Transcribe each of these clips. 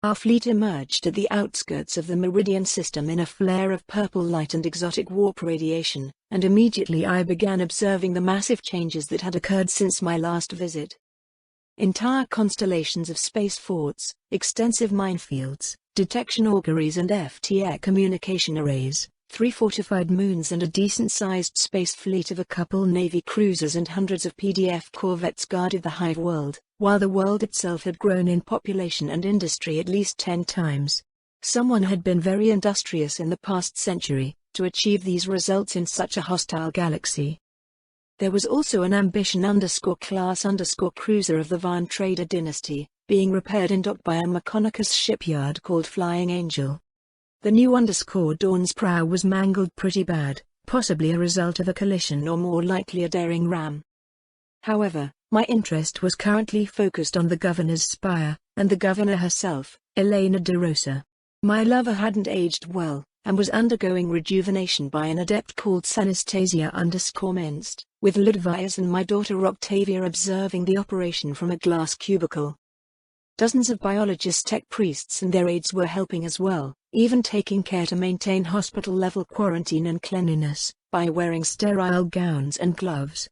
Our fleet emerged at the outskirts of the Meridian system in a flare of purple light and exotic warp radiation, and immediately I began observing the massive changes that had occurred since my last visit. Entire constellations of space forts, extensive minefields, detection auguries and FTAir communication arrays, 3 fortified moons and a decent-sized space fleet of a couple Navy cruisers and hundreds of PDF corvettes guarded the hive world, while the world itself had grown in population and industry at least 10 times. Someone had been very industrious in the past century, to achieve these results in such a hostile galaxy. There was also an ambition_class_cruiser of the Van Trader dynasty, being repaired and docked by a Mechonicus shipyard called Flying Angel. The new _Dawn's prow was mangled pretty bad, possibly a result of a collision or more likely a daring ram. However, my interest was currently focused on the governor's spire, and the governor herself, Elena de Rosa. My lover hadn't aged well, and was undergoing rejuvenation by an adept called Sanastasia_Minst, with Ludvius and my daughter Octavia observing the operation from a glass cubicle. Dozens of biologists, tech priests and their aides were helping as well, even taking care to maintain hospital-level quarantine and cleanliness, by wearing sterile gowns and gloves.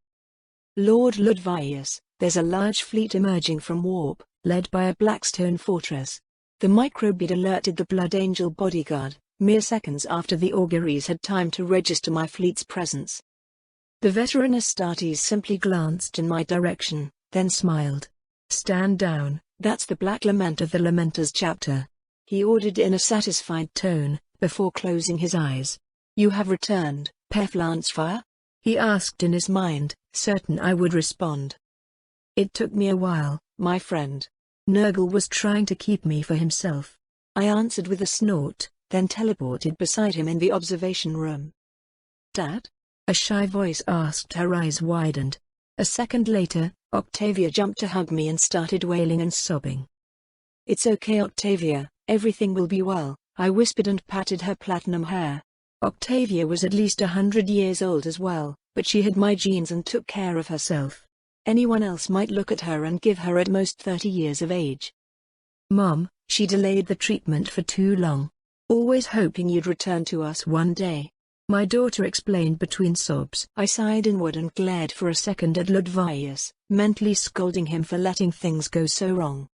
Lord Ludvius, there's a large fleet emerging from Warp, led by a Blackstone fortress. The microbe had alerted the Blood Angel bodyguard, mere seconds after the auguries had time to register my fleet's presence. The veteran Astartes simply glanced in my direction, then smiled. "Stand down, that's the Black Lament of the Lamenters chapter," he ordered in a satisfied tone, before closing his eyes. "You have returned, Peflansfire?" he asked in his mind, certain I would respond. "It took me a while, my friend. Nurgle was trying to keep me for himself," I answered with a snort, then teleported beside him in the observation room. "Dad?" a shy voice asked. Her eyes widened. A second later, Octavia jumped to hug me and started wailing and sobbing. "It's okay, Octavia, everything will be well," I whispered and patted her platinum hair. Octavia was at least 100 years old as well, but she had my genes and took care of herself. Anyone else might look at her and give her at most 30 years of age. "Mom, she delayed the treatment for too long. Always hoping you'd return to us one day," my daughter explained between sobs. I sighed inward and glared for a second at Ludvius, mentally scolding him for letting things go so wrong.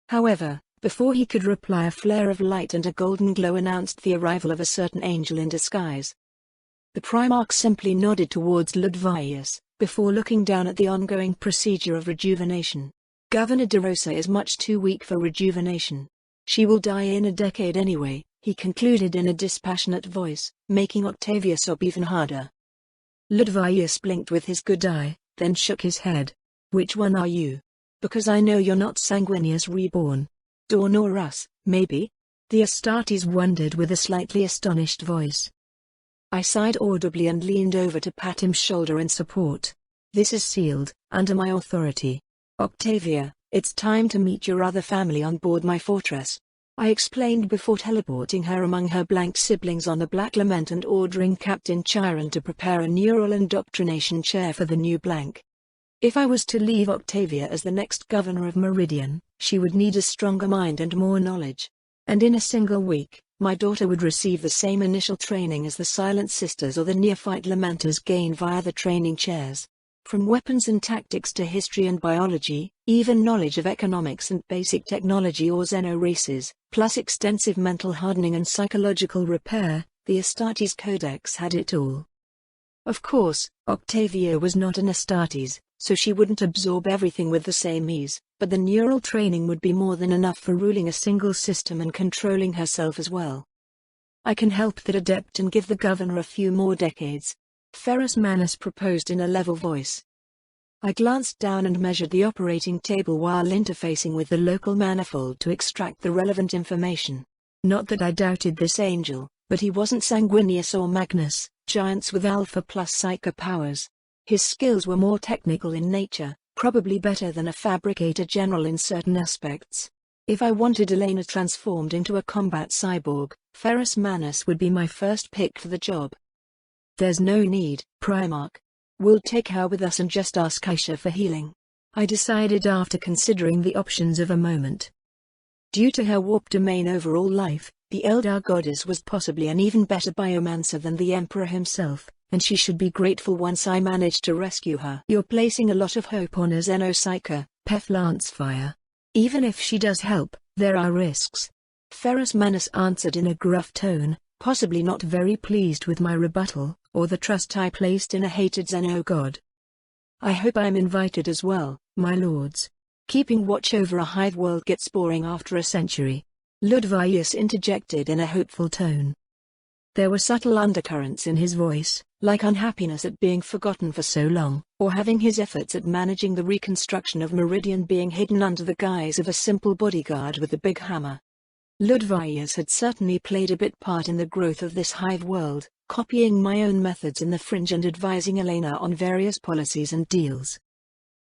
However, before he could reply, a flare of light and a golden glow announced the arrival of a certain angel in disguise. The Primarch simply nodded towards Ludvius, before looking down at the ongoing procedure of rejuvenation. "Governor de Rosa is much too weak for rejuvenation. She will die in a decade anyway," he concluded in a dispassionate voice, making Octavia sob even harder. Ludvius blinked with his good eye, then shook his head. "Which one are you? Because I know you're not Sanguinius Reborn. Dawn or us, maybe?" the Astartes wondered with a slightly astonished voice. I sighed audibly and leaned over to pat his shoulder in support. "This is sealed, under my authority. Octavia, it's time to meet your other family on board my fortress," I explained before teleporting her among her blank siblings on the Black Lament and ordering Captain Chiron to prepare a neural indoctrination chair for the new blank. If I was to leave Octavia as the next governor of Meridian, she would need a stronger mind and more knowledge. And in a single week, my daughter would receive the same initial training as the Silent Sisters or the Neophyte Lamenters gain via the training chairs. From weapons and tactics to history and biology, even knowledge of economics and basic technology or xeno races, plus extensive mental hardening and psychological repair, the Astartes Codex had it all. Of course, Octavia was not an Astartes, so she wouldn't absorb everything with the same ease, but the neural training would be more than enough for ruling a single system and controlling herself as well. "I can help that adept and give the governor a few more decades," Ferrus Manus proposed in a level voice. I glanced down and measured the operating table while interfacing with the local manifold to extract the relevant information. Not that I doubted this angel, but he wasn't Sanguinius or Magnus, giants with Alpha plus Psycho powers. His skills were more technical in nature, probably better than a fabricator general in certain aspects. If I wanted Elena transformed into a combat cyborg, Ferrus Manus would be my first pick for the job. "There's no need, Primarch. We'll take her with us and just ask Aisha for healing," I decided after considering the options of a moment. Due to her warp domain overall life, the Eldar goddess was possibly an even better biomancer than the Emperor himself, and she should be grateful once I managed to rescue her. You're placing a lot of hope on a Xenopsyker, Pef Lancefire. Even if she does help, there are risks. Ferrus Manus answered in a gruff tone, possibly not very pleased with my rebuttal, or the trust I placed in a hated Xeno-god. I hope I'm invited as well, my lords. Keeping watch over a hive world gets boring after a century. Ludvius interjected in a hopeful tone. There were subtle undercurrents in his voice, like unhappiness at being forgotten for so long, or having his efforts at managing the reconstruction of Meridian being hidden under the guise of a simple bodyguard with a big hammer. Ludvius had certainly played a bit part in the growth of this hive world, copying my own methods in the fringe and advising Elena on various policies and deals.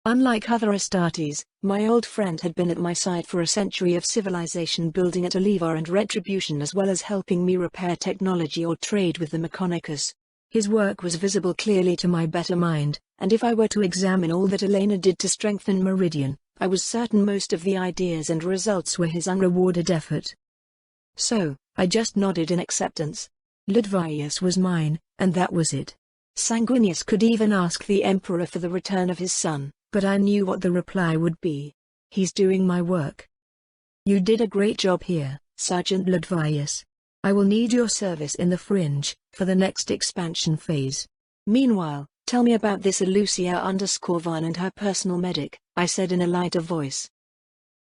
Unlike other Astartes, my old friend had been at my side for a century of civilization building at Alivar and Retribution, as well as helping me repair technology or trade with the Mechonicus. His work was visible clearly to my better mind, and if I were to examine all that Elena did to strengthen Meridian, I was certain most of the ideas and results were his unrewarded effort. So, I just nodded in acceptance. Ludvius was mine, and that was it. Sanguinius could even ask the Emperor for the return of his son, but I knew what the reply would be. He's doing my work. You did a great job here, Sergeant Ludvius. I will need your service in the fringe, for the next expansion phase. Meanwhile, tell me about this Alucia_Van and her personal medic, I said in a lighter voice.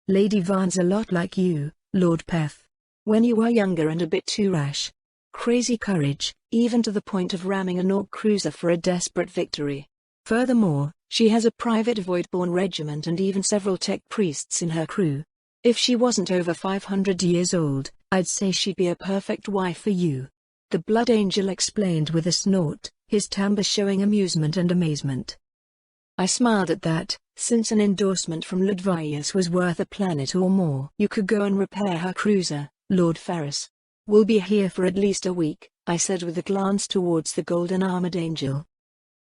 Lady Van's a lot like you, Lord Pef. When you were younger and a bit too rash. Crazy courage, even to the point of ramming an Orc cruiser for a desperate victory. Furthermore, she has a private Voidborn regiment and even several tech priests in her crew. If she wasn't over 500 years old, I'd say she'd be a perfect wife for you. The Blood Angel explained with a snort, his timbre showing amusement and amazement. I smiled at that, since an endorsement from Ludvius was worth a planet or more. You could go and repair her cruiser, Lord Ferrus. We'll be here for at least a week, I said with a glance towards the golden-armored angel.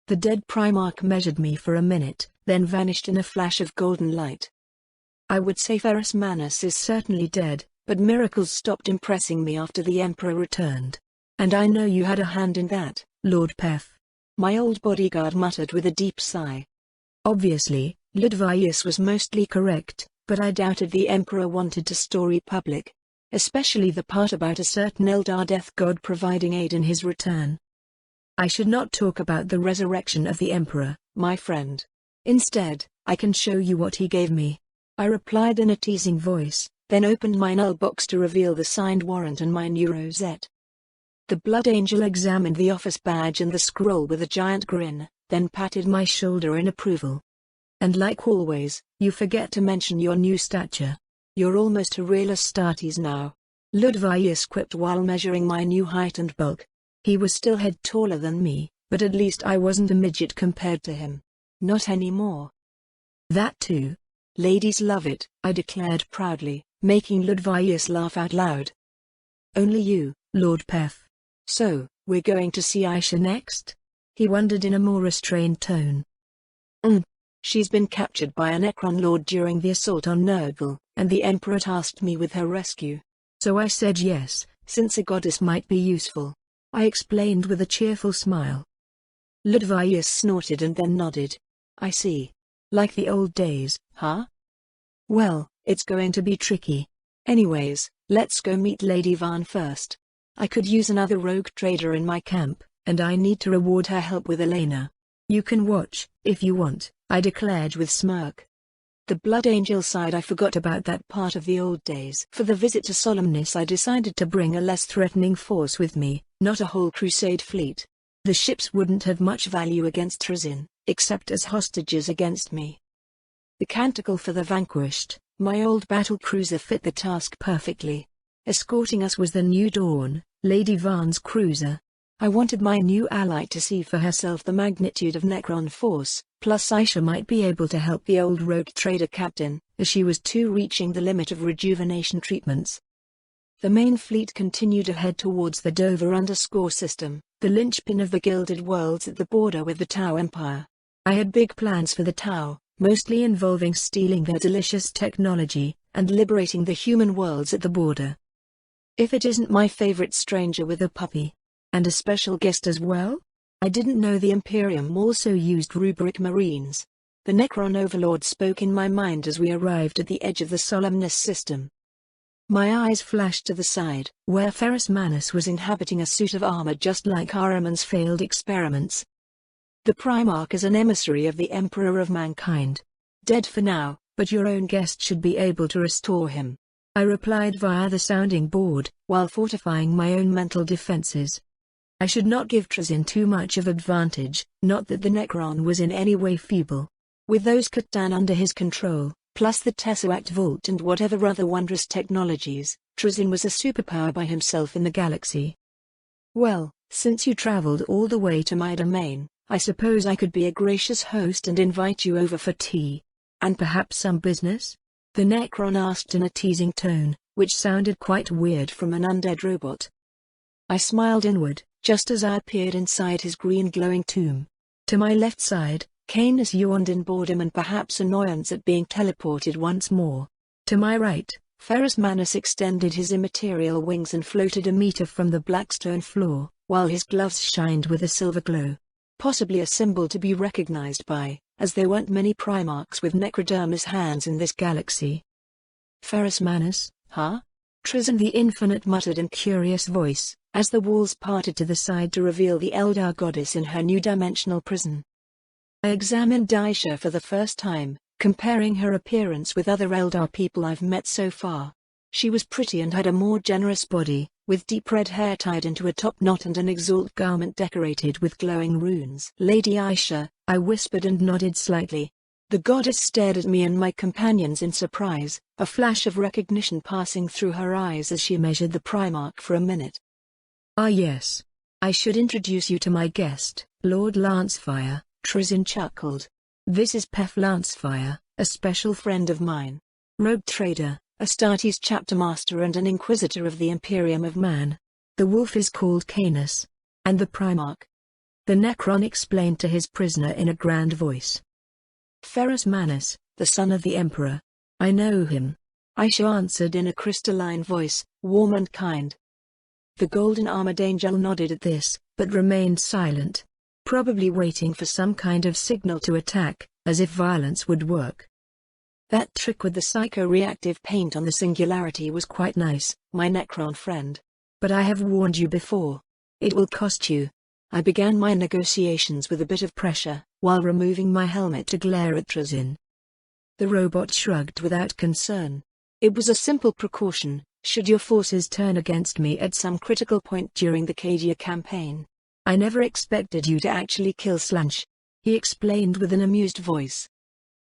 The dead Primarch measured me for a minute, then vanished in a flash of golden light. I would say Ferrus Manus is certainly dead, but miracles stopped impressing me after the Emperor returned. And I know you had a hand in that, Lord Pef. My old bodyguard muttered with a deep sigh. Obviously, Ludvius was mostly correct, but I doubted the Emperor wanted to story public. Especially the part about a certain Eldar death god providing aid in his return. I should not talk about the resurrection of the Emperor, my friend. Instead, I can show you what he gave me. I replied in a teasing voice, then opened my null box to reveal the signed warrant and my new rosette. The Blood Angel examined the office badge and the scroll with a giant grin, then patted my shoulder in approval. And like always, you forget to mention your new stature. You're almost a real Astartes now. Ludvius quipped while measuring my new height and bulk. He was still head taller than me, but at least I wasn't a midget compared to him. Not anymore. That too. Ladies love it, I declared proudly, making Ludvius laugh out loud. Only you, Lord Pef. So, we're going to see Aisha next? He wondered in a more restrained tone. She's been captured by a Necron Lord during the assault on Nurgle, and the Emperor tasked me with her rescue. So I said yes, since a goddess might be useful. I explained with a cheerful smile. Ludvius snorted and then nodded. I see. Like the old days, huh? Well, it's going to be tricky. Anyways, let's go meet Lady Van first. I could use another rogue trader in my camp, and I need to reward her help with Elena. You can watch, if you want, I declared with smirk. The Blood Angel sighed. I forgot about that part of the old days. For the visit to Solemnis I decided to bring a less threatening force with me, not a whole crusade fleet. The ships wouldn't have much value against Trazyn, except as hostages against me. The Canticle for the Vanquished, my old battle cruiser, fit the task perfectly. Escorting us was the New Dawn, Lady Van's cruiser. I wanted my new ally to see for herself the magnitude of Necron force, plus Aisha might be able to help the old rogue trader captain, as she was too reaching the limit of rejuvenation treatments. The main fleet continued ahead towards the Dover system, the linchpin of the Gilded Worlds at the border with the Tau Empire. I had big plans for the Tau, mostly involving stealing their delicious technology, and liberating the human worlds at the border. If it isn't my favorite stranger with a puppy. And a special guest as well? I didn't know the Imperium also used rubric marines. The Necron Overlord spoke in my mind as we arrived at the edge of the Solemnus system. My eyes flashed to the side, where Ferrus Manus was inhabiting a suit of armor just like Ahriman's failed experiments. The Primarch is an emissary of the Emperor of Mankind. Dead for now, but your own guest should be able to restore him. I replied via the sounding board, while fortifying my own mental defenses. I should not give Trazyn too much of advantage, not that the Necron was in any way feeble. With those Catan under his control, plus the Tesseract Vault and whatever other wondrous technologies, Trazyn was a superpower by himself in the galaxy. Well, since you traveled all the way to my domain, I suppose I could be a gracious host and invite you over for tea. And perhaps some business? The Necron asked in a teasing tone, which sounded quite weird from an undead robot. I smiled inward, just as I appeared inside his green glowing tomb. To my left side, Canis yawned in boredom and perhaps annoyance at being teleported once more. To my right, Ferrus Manus extended his immaterial wings and floated a meter from the black stone floor, while his gloves shined with a silver glow. Possibly a symbol to be recognized by, as there weren't many Primarchs with necrodermis hands in this galaxy. Ferrus Manus, huh? Trazyn the Infinite muttered in curious voice, as the walls parted to the side to reveal the Eldar goddess in her new dimensional prison. I examined Aisha for the first time, comparing her appearance with other Eldar people I've met so far. She was pretty and had a more generous body, with deep red hair tied into a top knot and an exalt garment decorated with glowing runes. Lady Aisha, I whispered and nodded slightly. The goddess stared at me and my companions in surprise, a flash of recognition passing through her eyes as she measured the Primarch for a minute. Ah yes. I should introduce you to my guest, Lord Lancefire, Trazyn chuckled. This is Pef Lancefire, a special friend of mine. Rogue trader, Astartes chapter master and an inquisitor of the Imperium of Man. The wolf is called Canis. And the Primarch? The Necron explained to his prisoner in a grand voice. Ferrus Manus, the son of the Emperor. I know him. Aisha answered in a crystalline voice, warm and kind. The golden-armored angel nodded at this, but remained silent. Probably waiting for some kind of signal to attack, as if violence would work. That trick with the psycho-reactive paint on the singularity was quite nice, my Necron friend. But I have warned you before. It will cost you. I began my negotiations with a bit of pressure, while removing my helmet to glare at Trazyn. The robot shrugged without concern. It was a simple precaution, should your forces turn against me at some critical point during the Cadia campaign. I never expected you to actually kill Slunch, he explained with an amused voice.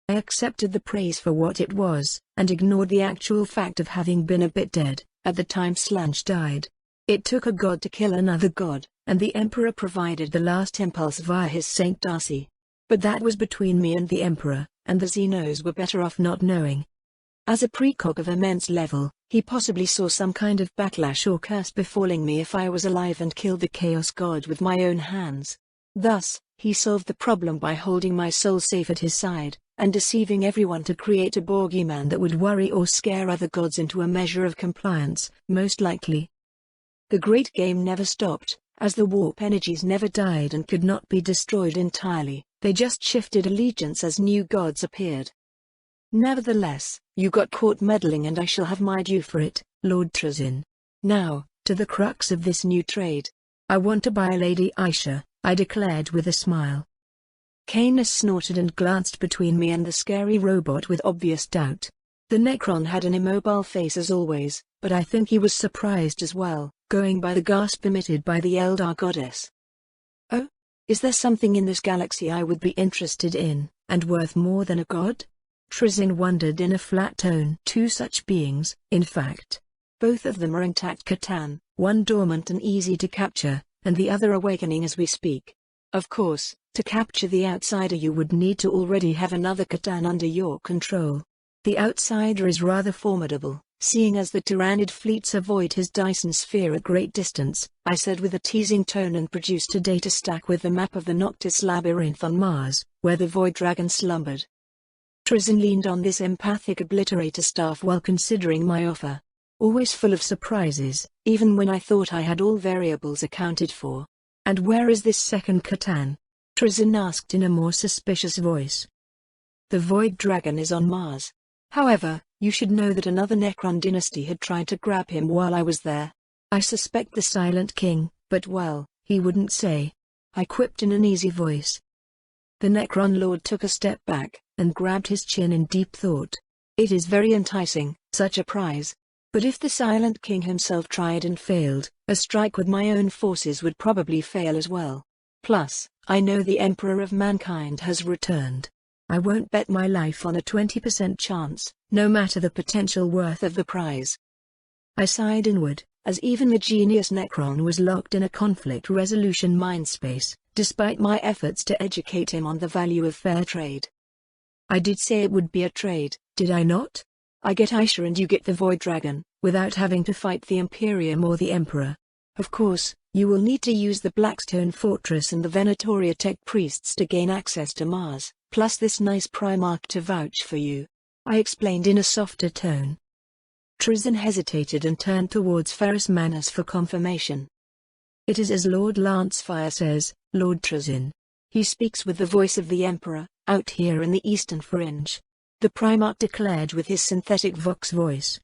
I accepted the praise for what it was, and ignored the actual fact of having been a bit dead at the time Slunch died. It took a god to kill another god, and the Emperor provided the last impulse via his Saint Darcy. But that was between me and the Emperor, and the Xenos were better off not knowing. As a precog of immense level, he possibly saw some kind of backlash or curse befalling me if I was alive and killed the Chaos God with my own hands. Thus, he solved the problem by holding my soul safe at his side, and deceiving everyone to create a boogeyman that would worry or scare other gods into a measure of compliance, most likely. The great game never stopped, as the warp energies never died and could not be destroyed entirely, they just shifted allegiance as new gods appeared. Nevertheless, you got caught meddling and I shall have my due for it, Lord Trazyn. Now, to the crux of this new trade. I want to buy Lady Aisha, I declared with a smile. Canis snorted and glanced between me and the scary robot with obvious doubt. The Necron had an immobile face as always, but I think he was surprised as well, going by the gasp emitted by the Eldar goddess. Oh? Is there something in this galaxy I would be interested in, and worth more than a god? Trazyn wondered in a flat tone. Two such beings, in fact. Both of them are intact Catan, one dormant and easy to capture, and the other awakening as we speak. Of course, to capture the outsider you would need to already have another Catan under your control. The outsider is rather formidable, seeing as the Tyrannid fleets avoid his Dyson sphere at great distance, I said with a teasing tone and produced a data stack with the map of the Noctis labyrinth on Mars, where the Void Dragon slumbered. Trizin leaned on this empathic obliterator staff while considering my offer. Always full of surprises, even when I thought I had all variables accounted for. And where is this second Catan? Trizin asked in a more suspicious voice. The Void Dragon is on Mars. However, you should know that another Necron dynasty had tried to grab him while I was there. I suspect the Silent King, but well, he wouldn't say. I quipped in an easy voice. The Necron Lord took a step back, and grabbed his chin in deep thought. It is very enticing, such a prize. But if the Silent King himself tried and failed, a strike with my own forces would probably fail as well. Plus, I know the Emperor of Mankind has returned. I won't bet my life on a 20% chance, no matter the potential worth of the prize. I sighed inward, as even the genius Necron was locked in a conflict resolution mindspace, despite my efforts to educate him on the value of fair trade. I did say it would be a trade, did I not? I get Aisha and you get the Void Dragon, without having to fight the Imperium or the Emperor. Of course, you will need to use the Blackstone Fortress and the Venatoria Tech Priests to gain access to Mars, plus this nice Primarch to vouch for you. I explained in a softer tone. Trizin hesitated and turned towards Ferrus Manus for confirmation. It is as Lord Lancefire says, Lord Trizin. He speaks with the voice of the Emperor, out here in the Eastern Fringe. The Primarch declared with his synthetic Vox voice.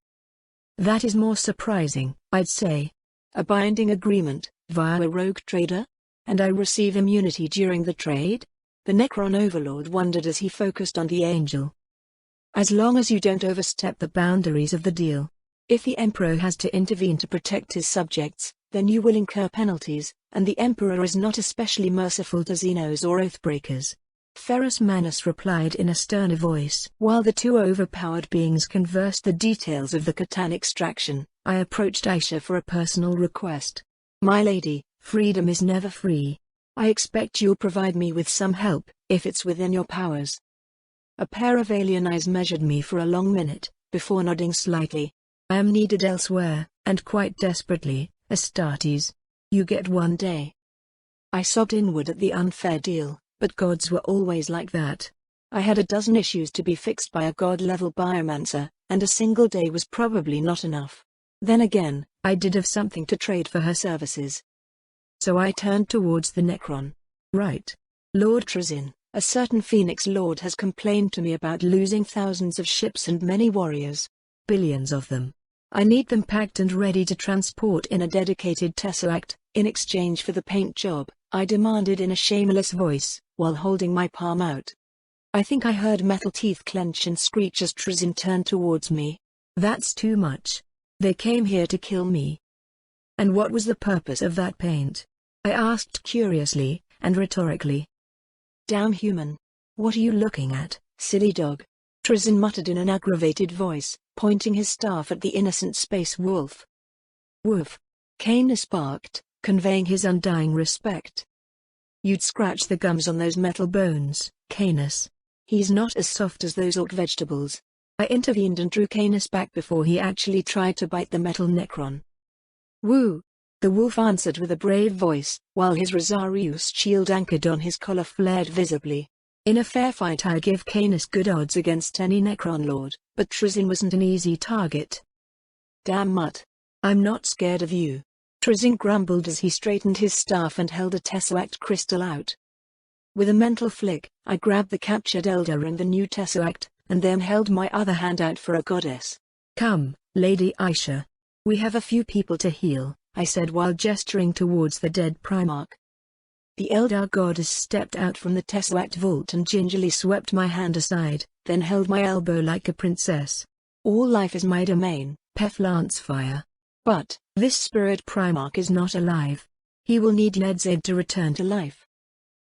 That is more surprising, I'd say. A binding agreement, via a rogue trader? And I receive immunity during the trade? The Necron Overlord wondered as he focused on the Angel. As long as you don't overstep the boundaries of the deal. If the Emperor has to intervene to protect his subjects, then you will incur penalties, and the Emperor is not especially merciful to Xenos or Oathbreakers. Ferrus Manus replied in a sterner voice. While the two overpowered beings conversed the details of the Catan extraction, I approached Aisha for a personal request. My lady, freedom is never free. I expect you'll provide me with some help, if it's within your powers. A pair of alien eyes measured me for a long minute, before nodding slightly. I am needed elsewhere, and quite desperately, Astartes. You get 1 day. I sobbed inward at the unfair deal. But gods were always like that. I had a dozen issues to be fixed by a god-level biomancer, and a single day was probably not enough. Then again, I did have something to trade for her services. So I turned towards the Necron. Right. Lord Trizin, a certain Phoenix Lord has complained to me about losing thousands of ships and many warriors. Billions of them. I need them packed and ready to transport in a dedicated tesseract, in exchange for the paint job, I demanded in a shameless voice, while holding my palm out. I think I heard metal teeth clench and screech as Trizin turned towards me. That's too much. They came here to kill me. And what was the purpose of that paint? I asked curiously, and rhetorically. Damn human. What are you looking at, silly dog? Trizin muttered in an aggravated voice, pointing his staff at the innocent space wolf. Woof. Canis barked, conveying his undying respect. You'd scratch the gums on those metal bones, Canis. He's not as soft as those orc vegetables. I intervened and drew Canis back before he actually tried to bite the metal Necron. Woo! The wolf answered with a brave voice, while his Rosarius shield anchored on his collar flared visibly. In a fair fight I give Canis good odds against any Necron Lord, but Trizin wasn't an easy target. Damn mutt. I'm not scared of you. Trizin grumbled as he straightened his staff and held a tesseract crystal out. With a mental flick, I grabbed the captured Elder and the new tesseract, and then held my other hand out for a goddess. Come, Lady Aisha. We have a few people to heal, I said while gesturing towards the dead Primarch. The Eldar goddess stepped out from the tesseract vault and gingerly swept my hand aside, then held my elbow like a princess. All life is my domain, Pef Lancefire. But, this spirit Primarch is not alive. He will need Ned's aid to return to life.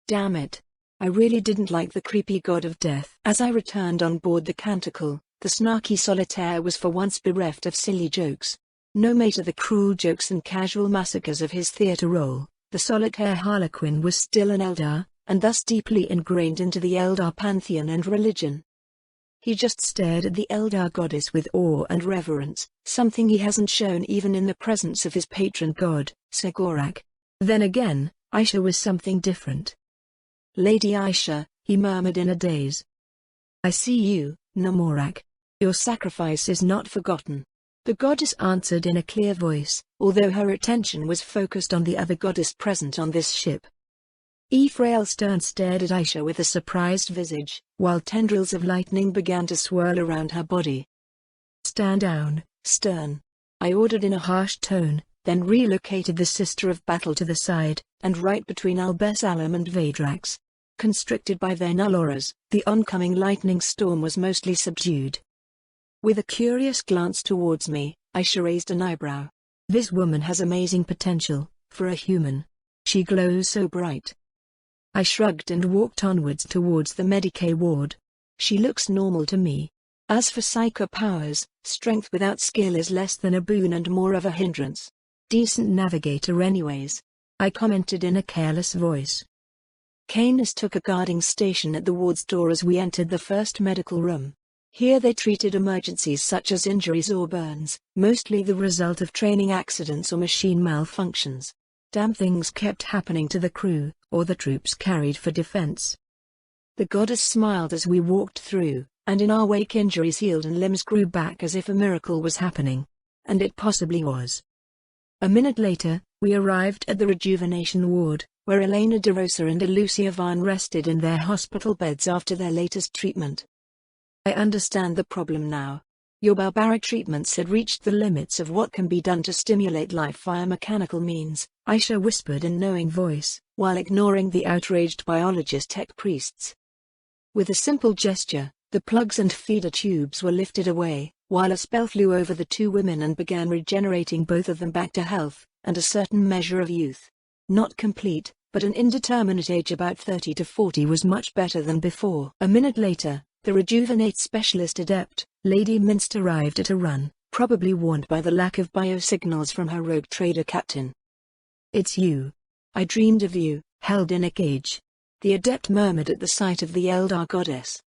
Damn it. I really didn't like the creepy god of death. As I returned on board the Canticle, the snarky solitaire was for once bereft of silly jokes. No mate of the cruel jokes and casual massacres of his theatre role, the solitaire Harlequin was still an Eldar, and thus deeply ingrained into the Eldar pantheon and religion. He just stared at the Eldar goddess with awe and reverence, something he hasn't shown even in the presence of his patron god, Segorak. Then again, Aisha was something different. Lady Aisha, he murmured in a daze. I see you, Namorak. Your sacrifice is not forgotten. The goddess answered in a clear voice, although her attention was focused on the other goddess present on this ship. Ephrael Stern stared at Aisha with a surprised visage, while tendrils of lightning began to swirl around her body. Stand down, Stern. I ordered in a harsh tone, then relocated the Sister of Battle to the side, and right between Albesalam and Vadrax. Constricted by their null auras, the oncoming lightning storm was mostly subdued. With a curious glance towards me, Aisha raised an eyebrow. This woman has amazing potential, for a human. She glows so bright. I shrugged and walked onwards towards the Medicae ward. She looks normal to me. As for psycho powers, strength without skill is less than a boon and more of a hindrance. Decent navigator anyways, I commented in a careless voice. Canis took a guarding station at the ward's door as we entered the first medical room. Here they treated emergencies such as injuries or burns, mostly the result of training accidents or machine malfunctions. Damn things kept happening to the crew, or the troops carried for defense. The goddess smiled as we walked through, and in our wake injuries healed and limbs grew back as if a miracle was happening. And it possibly was. A minute later, we arrived at the rejuvenation ward, where Elena de Rosa and Lucia Vaughn rested in their hospital beds after their latest treatment. I understand the problem now. Your barbaric treatments had reached the limits of what can be done to stimulate life via mechanical means, Aisha whispered in knowing voice, while ignoring the outraged biologist tech priests. With a simple gesture, the plugs and feeder tubes were lifted away, while a spell flew over the two women and began regenerating both of them back to health, and a certain measure of youth. Not complete, but an indeterminate age about 30 to 40 was much better than before. A minute later, the Rejuvenate Specialist Adept, Lady Minst arrived at a run, probably warned by the lack of biosignals from her rogue trader captain. It's you. I dreamed of you, held in a cage. The adept murmured at the sight of the Eldar goddess.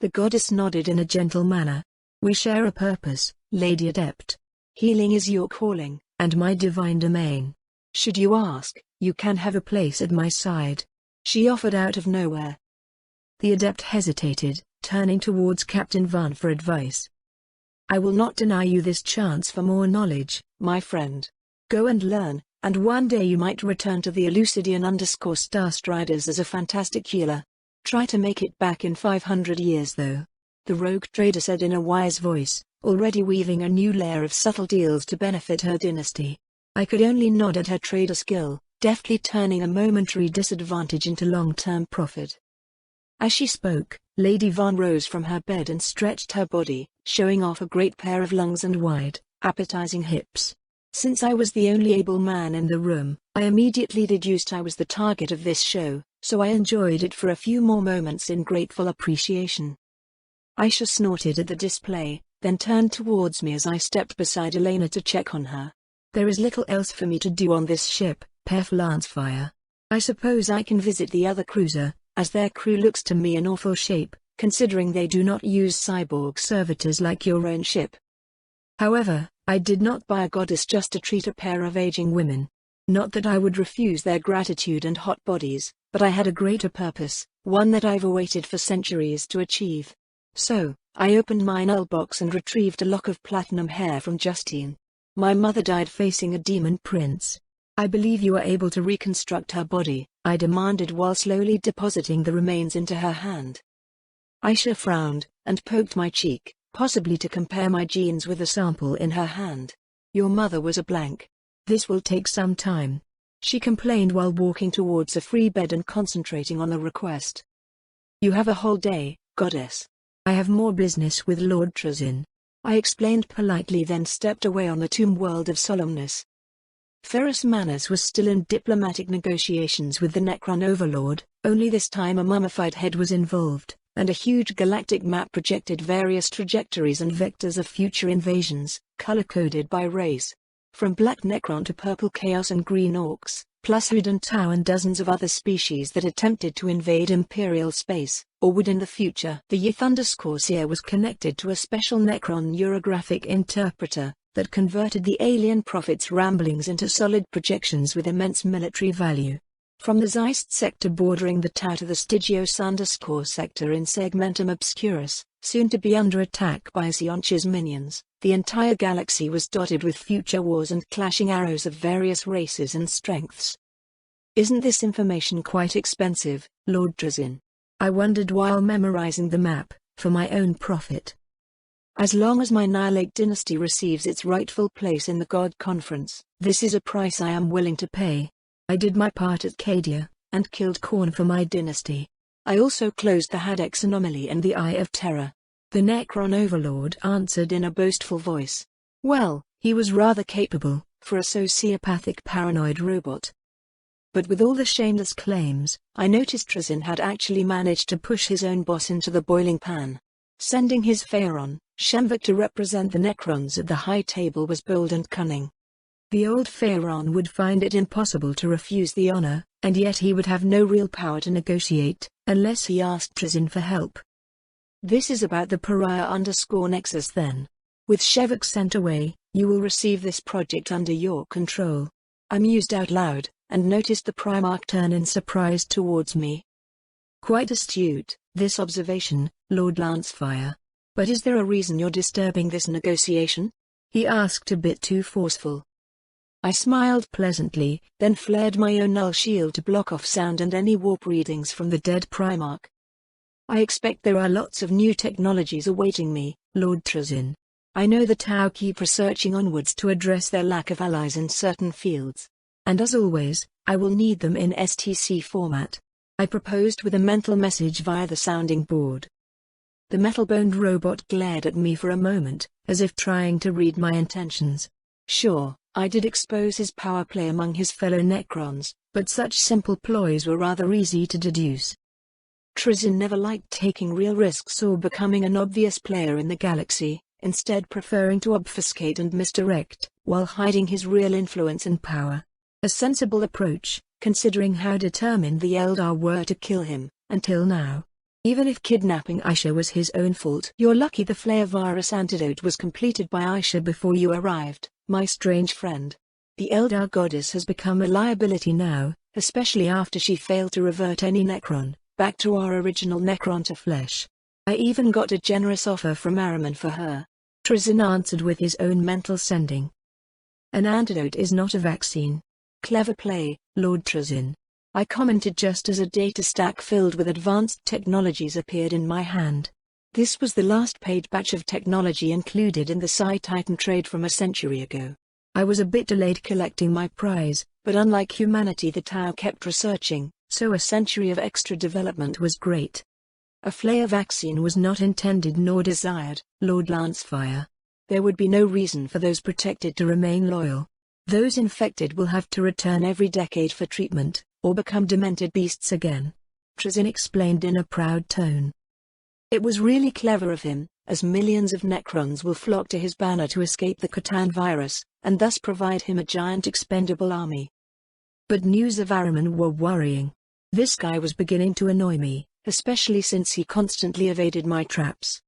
The goddess nodded in a gentle manner. We share a purpose, Lady Adept. Healing is your calling, and my divine domain. Should you ask, you can have a place at my side. She offered out of nowhere. The adept hesitated, turning towards Captain Vaughn for advice. I will not deny you this chance for more knowledge, my friend. Go and learn, and one day you might return to the Elucidian_Starstriders as a fantastic healer. Try to make it back in 500 years though. The rogue trader said in a wise voice, already weaving a new layer of subtle deals to benefit her dynasty. I could only nod at her trader skill, deftly turning a momentary disadvantage into long-term profit. As she spoke, Lady Vaughn rose from her bed and stretched her body, showing off a great pair of lungs and wide, appetizing hips. Since I was the only able man in the room, I immediately deduced I was the target of this show, so I enjoyed it for a few more moments in grateful appreciation. Aisha snorted at the display, then turned towards me as I stepped beside Elena to check on her. There is little else for me to do on this ship, Pef Lancefire. I suppose I can visit the other cruiser, as their crew looks to me in awful shape, considering they do not use cyborg servitors like your own ship. However, I did not buy a goddess just to treat a pair of aging women. Not that I would refuse their gratitude and hot bodies, but I had a greater purpose, one that I've awaited for centuries to achieve. So, I opened my null box and retrieved a lock of platinum hair from Justine. My mother died facing a demon prince. I believe you are able to reconstruct her body, I demanded while slowly depositing the remains into her hand. Aisha frowned, and poked my cheek, possibly to compare my genes with a sample in her hand. Your mother was a blank. This will take some time, she complained while walking towards a free bed and concentrating on a request. You have a whole day, goddess. I have more business with Lord Trazin. I explained politely, then stepped away on the tomb world of solemnness. Ferrus Manus was still in diplomatic negotiations with the Necron Overlord, only this time a mummified head was involved, and a huge galactic map projected various trajectories and vectors of future invasions, color-coded by race. From Black Necron to Purple Chaos and Green Orcs, plus Hood and Tau and dozens of other species that attempted to invade Imperial space, or would in the future. The Yth_Seer was connected to a special Necron Eurographic interpreter, that converted the alien prophet's ramblings into solid projections with immense military value. From the Zeist sector bordering the Tau to the Stygios sector in Segmentum Obscurus, soon to be under attack by Sionch's minions, the entire galaxy was dotted with future wars and clashing arrows of various races and strengths. Isn't this information quite expensive, Lord Trazyn? I wondered while memorizing the map, for my own profit. As long as my Nihilate dynasty receives its rightful place in the God Conference, this is a price I am willing to pay. I did my part at Cadia, and killed Khorne for my dynasty. I also closed the Hadex anomaly and the Eye of Terror. The Necron Overlord answered in a boastful voice. Well, he was rather capable, for a sociopathic paranoid robot. But with all the shameless claims, I noticed Trazyn had actually managed to push his own boss into the boiling pan. Sending his Phaeron, Shemvik to represent the Necrons at the High Table was bold and cunning. The old Phaeron would find it impossible to refuse the honor, and yet he would have no real power to negotiate, unless he asked Trazyn for help. This is about the Pariah_Nexus then. With Shevik sent away, you will receive this project under your control. I mused out loud, and noticed the Primarch turn in surprise towards me. Quite astute, this observation, Lord Lancefire. But is there a reason you're disturbing this negotiation? He asked a bit too forceful. I smiled pleasantly, then flared my own null shield to block off sound and any warp readings from the dead Primarch. I expect there are lots of new technologies awaiting me, Lord Trazyn. I know the Tau keep researching onwards to address their lack of allies in certain fields. And as always, I will need them in STC format. I proposed with a mental message via the sounding board. The metal-boned robot glared at me for a moment, as if trying to read my intentions. Sure, I did expose his power play among his fellow Necrons, but such simple ploys were rather easy to deduce. Trazyn never liked taking real risks or becoming an obvious player in the galaxy, instead preferring to obfuscate and misdirect, while hiding his real influence and power. A sensible approach, considering how determined the Eldar were to kill him, until now. Even if kidnapping Aisha was his own fault. You're lucky the flare virus antidote was completed by Aisha before you arrived, my strange friend. The Eldar goddess has become a liability now, especially after she failed to revert any Necron, back to our original Necron to flesh. I even got a generous offer from Araman for her. Trazyn answered with his own mental sending. An antidote is not a vaccine. Clever play, Lord Trazyn. I commented just as a data stack filled with advanced technologies appeared in my hand. This was the last paid batch of technology included in the Psi-Titan trade from a century ago. I was a bit delayed collecting my prize, but unlike humanity the Tau kept researching, so a century of extra development was great. A flare vaccine was not intended nor desired, Lord Lancefire. There would be no reason for those protected to remain loyal. Those infected will have to return every decade for treatment, or become demented beasts again. Trazyn explained in a proud tone. It was really clever of him, as millions of Necrons will flock to his banner to escape the Catan virus, and thus provide him a giant expendable army. But news of Araman were worrying. This guy was beginning to annoy me, especially since he constantly evaded my traps.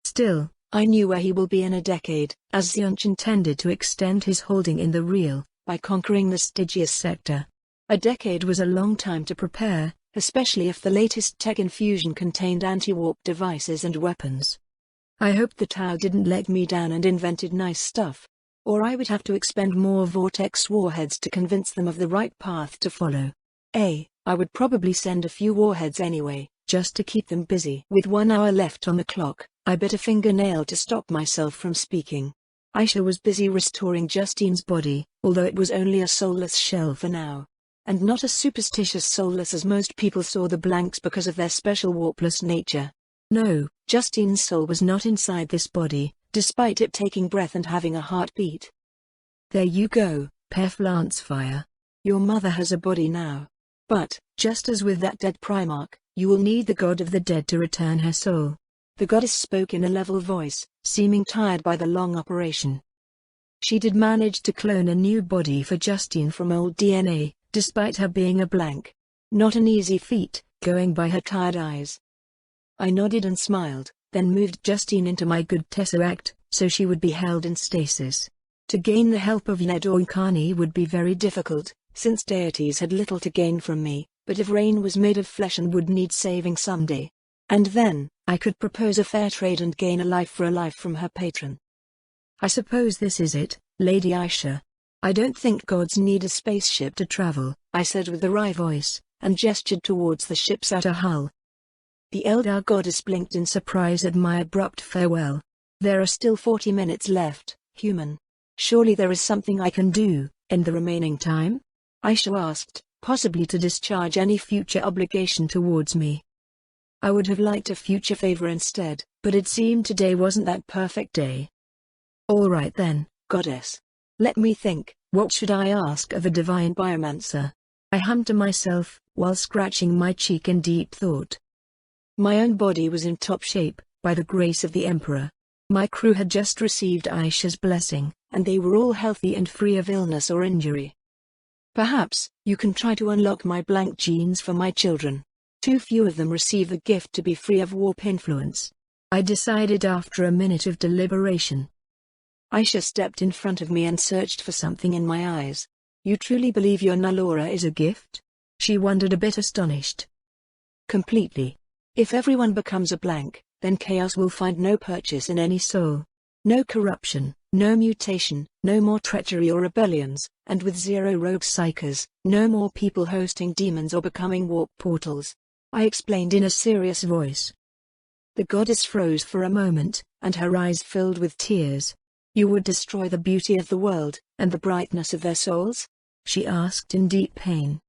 Still, I knew where he will be in a decade, as Sionch intended to extend his holding in the real, by conquering the Stygios sector. A decade was a long time to prepare, especially if the latest tech infusion contained anti-warp devices and weapons. I hoped the Tau didn't let me down and invented nice stuff. Or I would have to expend more Vortex warheads to convince them of the right path to follow. I would probably send a few warheads anyway, just to keep them busy. With 1 hour left on the clock, I bit a fingernail to stop myself from speaking. Aisha was busy restoring Justine's body, although it was only a soulless shell for now. And not as superstitious soulless as most people saw the blanks because of their special warpless nature. No, Justine's soul was not inside this body, despite it taking breath and having a heartbeat. There you go, Pef Lancefire. Your mother has a body now. But, just as with that dead Primarch, you will need the god of the dead to return her soul. The goddess spoke in a level voice, seeming tired by the long operation. She did manage to clone a new body for Justine from old DNA, despite her being a blank. Not an easy feat, going by her tired eyes. I nodded and smiled, then moved Justine into my good tesseract, so she would be held in stasis. To gain the help of Ned or Nkani would be very difficult, since deities had little to gain from me, but if Rain was made of flesh and would need saving someday. And then, I could propose a fair trade and gain a life for a life from her patron. I suppose this is it, Lady Aisha. I don't think gods need a spaceship to travel, I said with a wry voice, and gestured towards the ship's outer hull. The Eldar goddess blinked in surprise at my abrupt farewell. There are still 40 minutes left, human. Surely there is something I can do, in the remaining time? Aisha asked, possibly to discharge any future obligation towards me. I would have liked a future favor instead, but it seemed today wasn't that perfect day. All right then, goddess. Let me think, what should I ask of a divine biomancer? I hummed to myself, while scratching my cheek in deep thought. My own body was in top shape, by the grace of the Emperor. My crew had just received Aisha's blessing, and they were all healthy and free of illness or injury. Perhaps, you can try to unlock my blank genes for my children. Too few of them receive the gift to be free of warp influence. I decided after a minute of deliberation. Aisha stepped in front of me and searched for something in my eyes. You truly believe your Nullora is a gift? She wondered, a bit astonished. Completely. If everyone becomes a blank, then chaos will find no purchase in any soul. No corruption, no mutation, no more treachery or rebellions, and with zero rogue psychers, no more people hosting demons or becoming warp portals. I explained in a serious voice. The goddess froze for a moment, and her eyes filled with tears. You would destroy the beauty of the world, and the brightness of their souls? She asked in deep pain.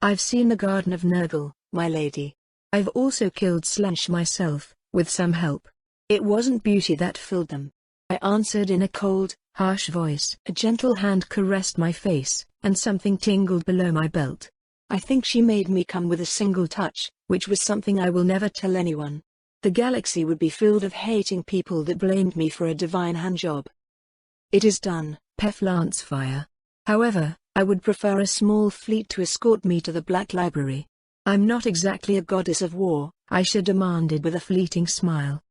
I've seen the Garden of Nurgle, my lady. I've also killed Slaanesh myself, with some help. It wasn't beauty that filled them. I answered in a cold, harsh voice. A gentle hand caressed my face, and something tingled below my belt. I think she made me come with a single touch, which was something I will never tell anyone. The galaxy would be filled of hating people that blamed me for a divine handjob. It is done, Pef Lancefire. However, I would prefer a small fleet to escort me to the Black Library. I'm not exactly a goddess of war, Aisha demanded with a fleeting smile.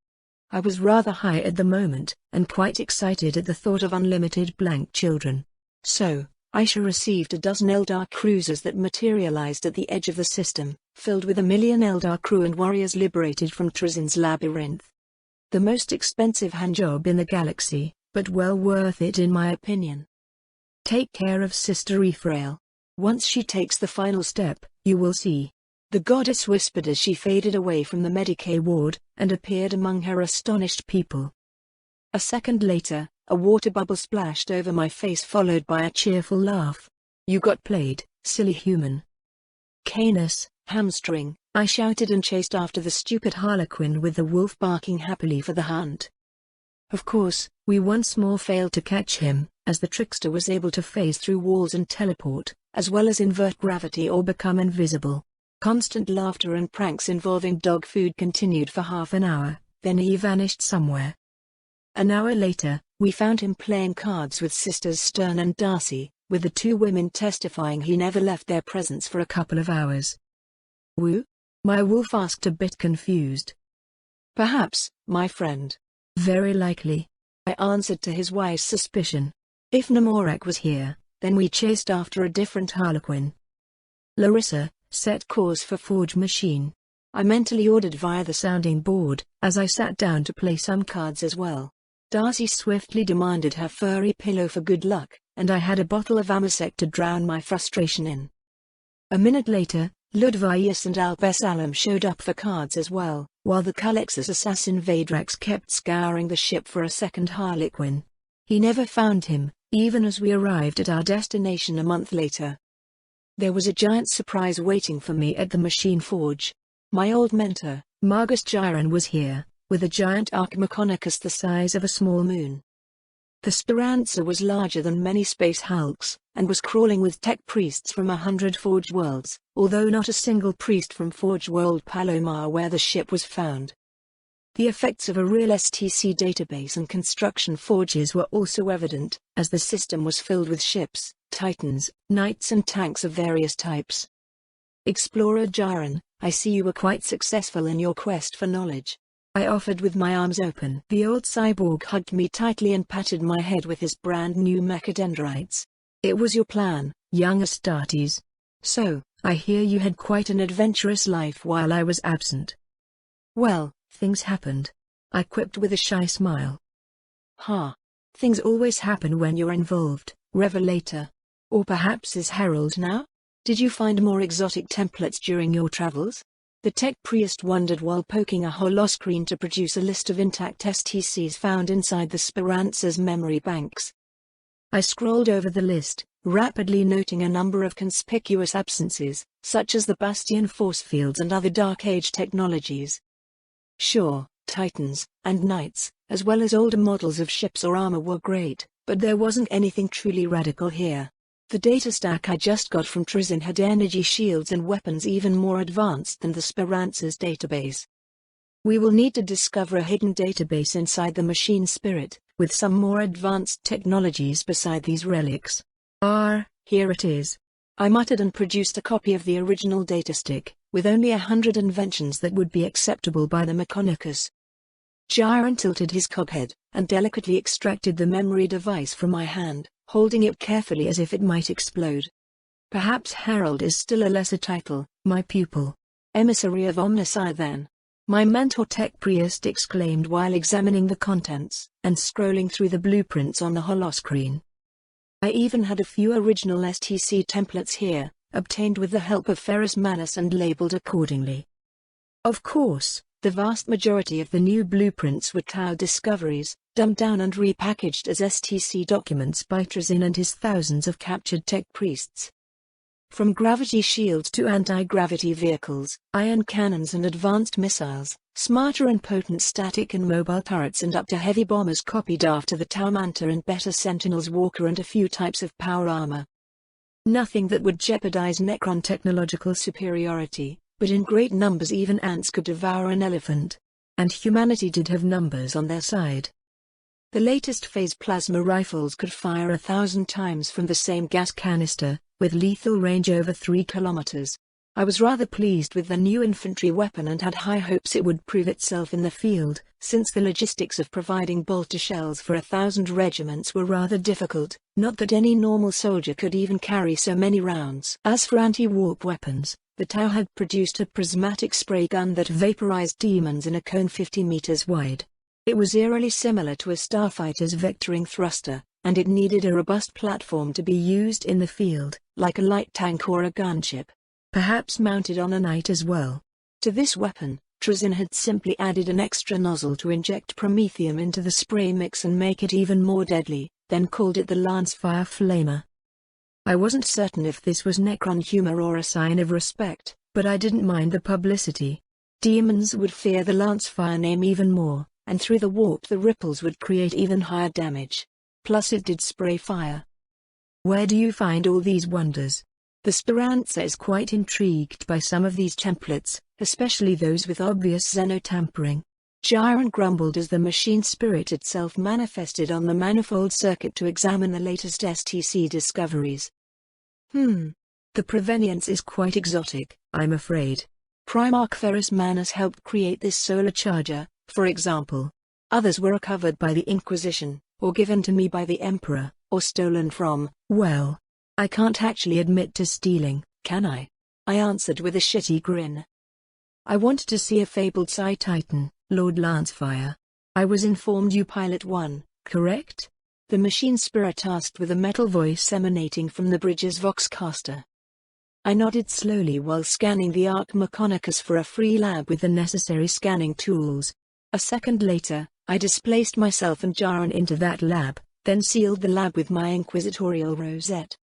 I was rather high at the moment, and quite excited at the thought of unlimited blank children. So, Aisha received a dozen Eldar cruisers that materialized at the edge of the system, filled with 1 million Eldar crew and warriors liberated from Trazin's labyrinth. The most expensive handjob in the galaxy, but well worth it in my opinion. Take care of Sister Ephrael. Once she takes the final step, you will see. The goddess whispered as she faded away from the Medicae ward, and appeared among her astonished people. A second later, a water bubble splashed over my face, followed by a cheerful laugh. You got played, silly human. Canis, hamstring, I shouted and chased after the stupid harlequin with the wolf barking happily for the hunt. Of course, we once more failed to catch him, as the trickster was able to phase through walls and teleport, as well as invert gravity or become invisible. Constant laughter and pranks involving dog food continued for half an hour, then he vanished somewhere. An hour later, we found him playing cards with Sisters Stern and Darcy, with the two women testifying he never left their presence for a couple of hours. Woo? My wolf asked, a bit confused. Perhaps, my friend. Very likely. I answered to his wise suspicion. If Nemorak was here, then we chased after a different harlequin. Larissa, set course for Forge Machine. I mentally ordered via the sounding board, as I sat down to play some cards as well. Darcy swiftly demanded her furry pillow for good luck, and I had a bottle of Amasec to drown my frustration in. A minute later, Ludvius and Albesalam showed up for cards as well, while the Culexus assassin Vadrax kept scouring the ship for a second harlequin. He never found him, even as we arrived at our destination a month later. There was a giant surprise waiting for me at the machine forge. My old mentor, Margus Gyron, was here, with a giant Archimeconicus the size of a small moon. The Speranza was larger than many space hulks, and was crawling with tech priests from 100 Forge worlds, although not a single priest from Forge World Palomar where the ship was found. The effects of a real STC database and construction forges were also evident, as the system was filled with ships, titans, knights and tanks of various types. Explorer Gyron, I see you were quite successful in your quest for knowledge. I offered with my arms open. The old cyborg hugged me tightly and patted my head with his brand new mechadendrites. It was your plan, young Astartes. So, I hear you had quite an adventurous life while I was absent. Well, things happened, I quipped with a shy smile. Ha. Things always happen when you're involved, Revelator. Or perhaps is Herald now? Did you find more exotic templates during your travels? The tech priest wondered while poking a holoscreen to produce a list of intact STCs found inside the Speranza's memory banks. I scrolled over the list, rapidly noting a number of conspicuous absences, such as the Bastion force fields and other Dark Age technologies. Sure, Titans and Knights, as well as older models of ships or armor were great, but there wasn't anything truly radical here. The data stack I just got from Trizin had energy shields and weapons even more advanced than the Speranza's database. We will need to discover a hidden database inside the machine spirit, with some more advanced technologies beside these relics. Here it is. I muttered and produced a copy of the original datastick, with only 100 inventions that would be acceptable by the Mechanicus. Gyron tilted his coghead, and delicately extracted the memory device from my hand, holding it carefully as if it might explode. Perhaps Herald is still a lesser title, my pupil. Emissary of Omnissiah then. My mentor tech priest exclaimed while examining the contents, and scrolling through the blueprints on the holoscreen. I even had a few original STC templates here, obtained with the help of Ferrus Manus and labeled accordingly. Of course, the vast majority of the new blueprints were Tau discoveries, dumbed down and repackaged as STC documents by Trizin and his thousands of captured tech priests. From gravity shields to anti-gravity vehicles, ion cannons and advanced missiles, smarter and potent static and mobile turrets and up to heavy bombers copied after the Tau Manta and better Sentinels Walker and a few types of power armor. Nothing that would jeopardize Necron technological superiority, but in great numbers even ants could devour an elephant. And humanity did have numbers on their side. The latest phase plasma rifles could fire 1,000 times from the same gas canister, with lethal range over 3 kilometers. I was rather pleased with the new infantry weapon and had high hopes it would prove itself in the field, since the logistics of providing bolter shells for 1,000 regiments were rather difficult, not that any normal soldier could even carry so many rounds. As for anti-warp weapons, the Tau had produced a prismatic spray gun that vaporized demons in a cone 50 meters wide. It was eerily similar to a starfighter's vectoring thruster, and it needed a robust platform to be used in the field, like a light tank or a gunship. Perhaps mounted on a knight as well. To this weapon, Trizin had simply added an extra nozzle to inject promethium into the spray mix and make it even more deadly, then called it the Lancefire Flamer. I wasn't certain if this was Necron humor or a sign of respect, but I didn't mind the publicity. Demons would fear the Lancefire name even more, and through the warp the ripples would create even higher damage. Plus it did spray fire. Where do you find all these wonders? The Speranza is quite intrigued by some of these templates, especially those with obvious xenotampering. Gyron grumbled as the machine spirit itself manifested on the manifold circuit to examine the latest STC discoveries. The provenience is quite exotic, I'm afraid. Primarch Ferrus Manus helped create this solar charger, for example. Others were recovered by the Inquisition, or given to me by the Emperor, or stolen from, well, I can't actually admit to stealing, can I? I answered with a shitty grin. I want to see a fabled Psi Titan, Lord Lancefire. I was informed you pilot one, correct? The machine spirit asked with a metal voice emanating from the bridge's voxcaster. I nodded slowly while scanning the Arc Mechanicus for a free lab with the necessary scanning tools. A second later, I displaced myself and Gyron into that lab, then sealed the lab with my inquisitorial rosette.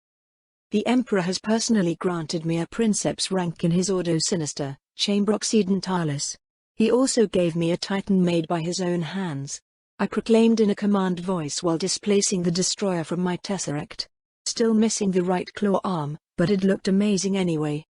The Emperor has personally granted me a princeps rank in his Ordo Sinister, Chamber Occidentalis. He also gave me a Titan made by his own hands. I proclaimed in a command voice while displacing the destroyer from my tesseract. Still missing the right claw arm, but it looked amazing anyway.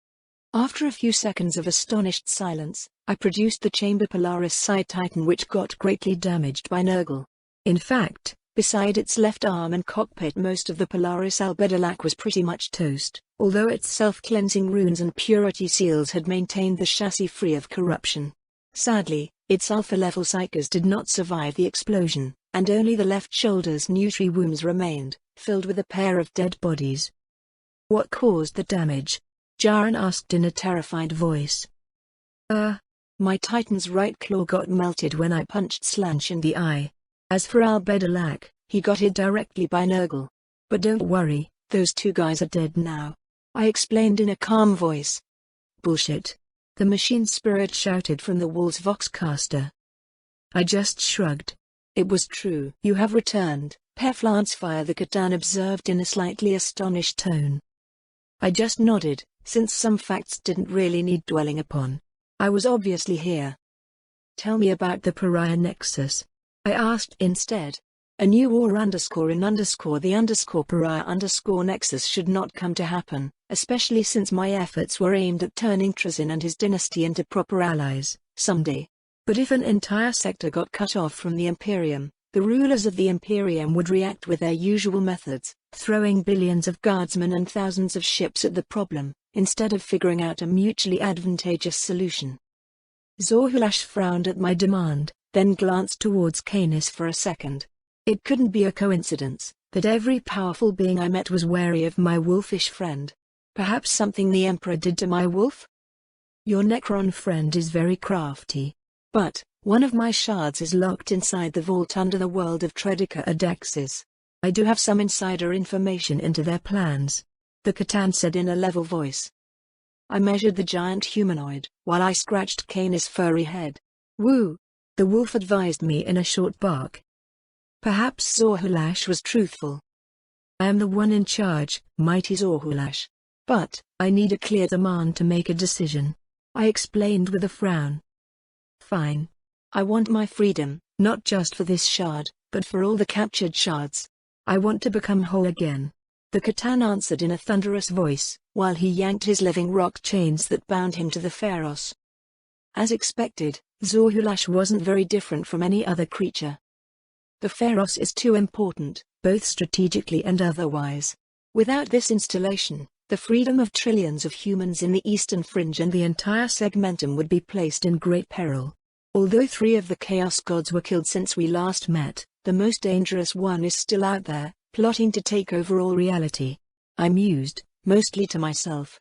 After a few seconds of astonished silence, I produced the Chamber Polaris Psi Titan, which got greatly damaged by Nurgle. In fact, beside its left arm and cockpit, most of the Polaris Albedalac was pretty much toast, although its self-cleansing runes and purity seals had maintained the chassis free of corruption. Sadly, its alpha-level psychers did not survive the explosion, and only the left shoulder's nutri-wombs remained, filled with a pair of dead bodies. What caused the damage? Jaren asked in a terrified voice. My Titan's right claw got melted when I punched Slanch in the eye. As for Albedalak, he got hit directly by Nurgle. But don't worry, those two guys are dead now, I explained in a calm voice. Bullshit. The machine spirit shouted from the wall's voxcaster. I just shrugged. It was true. You have returned, Peflansfire, the Catan observed in a slightly astonished tone. I just nodded, since some facts didn't really need dwelling upon. I was obviously here. Tell me about the Pariah Nexus, I asked instead. A new war _in_ the Pariah Nexus should not come to happen, especially since my efforts were aimed at turning Trazyn and his dynasty into proper allies, someday. But if an entire sector got cut off from the Imperium, the rulers of the Imperium would react with their usual methods, throwing billions of guardsmen and thousands of ships at the problem, instead of figuring out a mutually advantageous solution. Zorhulash frowned at my demand, then glanced towards Canis for a second. It couldn't be a coincidence that every powerful being I met was wary of my wolfish friend. Perhaps something the Emperor did to my wolf? Your Necron friend is very crafty. But one of my shards is locked inside the vault under the world of Tredica Adexis. I do have some insider information into their plans, the Catan said in a level voice. I measured the giant humanoid, while I scratched Canis' furry head. Woo! The wolf advised me in a short bark. Perhaps Zorhulash was truthful. I am the one in charge, mighty Zorhulash. But I need a clear demand to make a decision, I explained with a frown. Fine. I want my freedom, not just for this shard, but for all the captured shards. I want to become whole again, the Catan answered in a thunderous voice, while he yanked his living rock chains that bound him to the Pharos. As expected, Zorhulash wasn't very different from any other creature. The Pharos is too important, both strategically and otherwise. Without this installation, the freedom of trillions of humans in the eastern fringe and the entire segmentum would be placed in great peril. Although 3 of the Chaos Gods were killed since we last met, the most dangerous one is still out there, plotting to take over all reality. I mused, mostly to myself.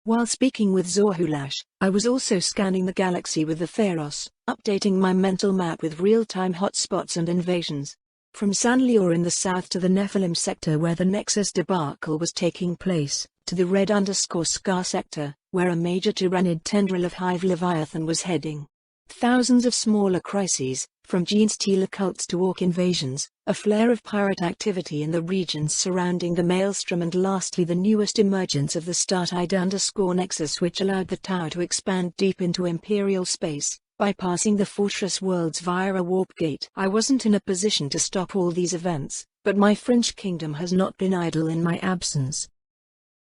While speaking with Zorhulash, I was also scanning the galaxy with the Pharos, updating my mental map with real-time hotspots and invasions. From Sanlior in the south to the Nephilim sector where the Nexus debacle was taking place, to the Red_Scar sector, where a major Tyrannid tendril of Hive Leviathan was heading. Thousands of smaller crises, from Genestealer cults to Orc invasions, a flare of pirate activity in the regions surrounding the Maelstrom, and lastly the newest emergence of the Startide_Nexus, which allowed the tower to expand deep into Imperial space, bypassing the fortress worlds via a warp gate. I wasn't in a position to stop all these events, but my French kingdom has not been idle in my absence.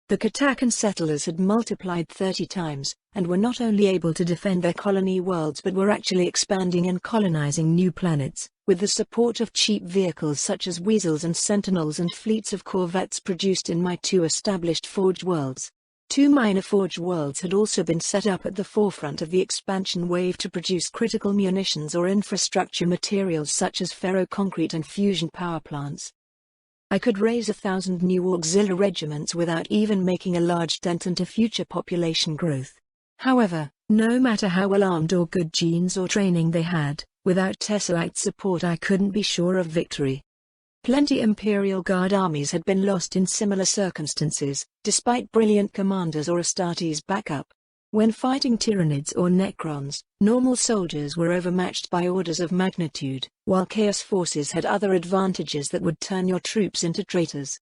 The Katakan settlers had multiplied 30 times, and were not only able to defend their colony worlds but were actually expanding and colonizing new planets, with the support of cheap vehicles such as Weasels and Sentinels and fleets of corvettes produced in my 2 established Forge worlds. 2 minor Forge worlds had also been set up at the forefront of the expansion wave to produce critical munitions or infrastructure materials such as ferroconcrete and fusion power plants. I could raise 1,000 new auxiliary regiments without even making a large dent into future population growth. However, no matter how well armed or good genes or training they had, without Tesseract support I couldn't be sure of victory. Plenty Imperial Guard armies had been lost in similar circumstances, despite brilliant commanders or Astartes' backup. When fighting Tyrannids or Necrons, normal soldiers were overmatched by orders of magnitude, while Chaos forces had other advantages that would turn your troops into traitors.